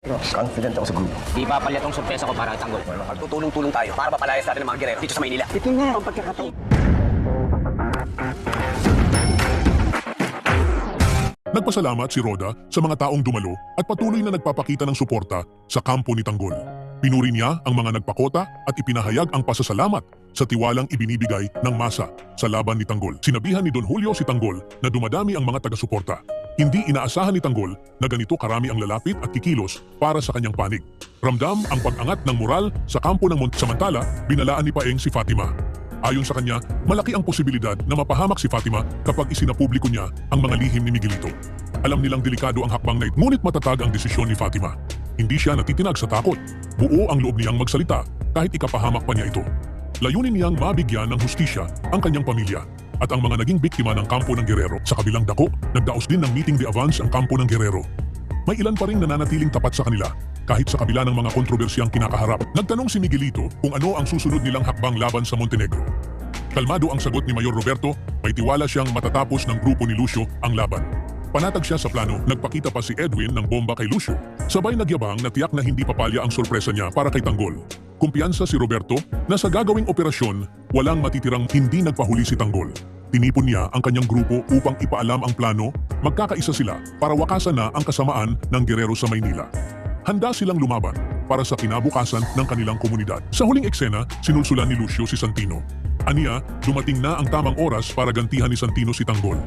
Confident ako sa grupo. Di ba palit ang sorpresa ko para itanggol? Magtutulong-tulong tayo para mapalayas natin ang mga Guerrero dito sa Maynila. Ito nga ang pagkakataon. Nagpasalamat si Roda sa mga taong dumalo at patuloy na nagpapakita ng suporta sa kampo ni Tanggol. Pinuri niya ang mga nagpakota at ipinahayag ang pasasalamat sa tiwalang ibinibigay ng masa sa laban ni Tanggol. Sinabihan ni Don Julio si Tanggol na dumadami ang mga taga-suporta. Hindi inaasahan ni Tanggol na ganito karami ang lalapit at kikilos para sa kanyang panig. Ramdam ang pag-angat ng moral sa kampo ng Samantala, binalaan ni Paeng si Fatima. Ayon sa kanya, malaki ang posibilidad na mapahamak si Fatima kapag isinapubliko niya ang mga lihim ni Miguelito. Alam nilang delikado ang hakbang na ito, ngunit matatag ang desisyon ni Fatima. Hindi siya natitinag sa takot. Buo ang loob niyang magsalita kahit ikapahamak pa niya ito. Layunin niyang mabigyan ng hustisya ang kanyang pamilya at ang mga naging biktima ng kampo ng Guerrero. Sa kabilang dako, nagdaos din ng meeting de avance ang kampo ng Guerrero. May ilan pa ring nananatiling tapat sa kanila kahit sa kabila ng mga kontrobersyang kinakaharap. Nagtanong si Miguelito kung ano ang susunod nilang hakbang laban sa Montenegro. Kalmado ang sagot ni Mayor Roberto, may tiwala siyang matatapos ng grupo ni Lucio ang laban. Panatag siya sa plano, nagpakita pa si Edwin ng bomba kay Lucio. Sabay nagyabang na tiyak na hindi papalya ang sorpresa niya para kay Tanggol. Kumpiyansa si Roberto na sa gagawing operasyon, walang matitirang hindi nagpahuli si Tanggol. Tinipon niya ang kanyang grupo upang ipaalam ang plano, magkakaisa sila para wakasan na ang kasamaan ng Guerrero sa Maynila. Handa silang lumaban para sa kinabukasan ng kanilang komunidad. Sa huling eksena, sinulsulan ni Lucio si Santino. Aniya, dumating na ang tamang oras para gantihan ni Santino si Tanggol.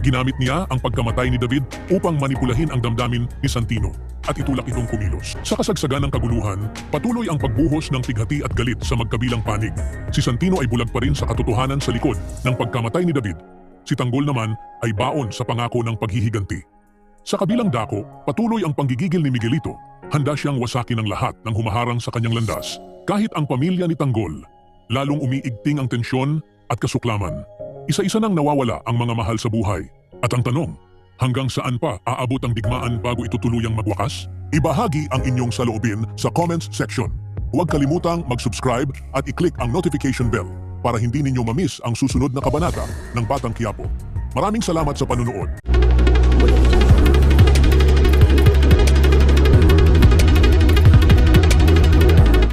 Ginamit niya ang pagkamatay ni David upang manipulahin ang damdamin ni Santino at itulak itong kumilos. Sa kasagsagan ng kaguluhan, patuloy ang pagbuhos ng pighati at galit sa magkabilang panig. Si Santino ay bulag pa rin sa katotohanan sa likod ng pagkamatay ni David. Si Tanggol naman ay baon sa pangako ng paghihiganti. Sa kabilang dako, patuloy ang panggigigil ni Miguelito. Handa siyang wasakin ang lahat ng humaharang sa kanyang landas. Kahit ang pamilya ni Tanggol, lalong umiigting ang tensyon at kasuklaman. Isa-isa nang nawawala ang mga mahal sa buhay. At ang tanong, hanggang saan pa aabot ang digmaan bago ito tuluyang magwakas? Ibahagi ang inyong saloobin sa comments section. Huwag kalimutang mag-subscribe at i-click ang notification bell para hindi ninyo mamiss ang susunod na kabanata ng Batang Quiapo. Maraming salamat sa panunood.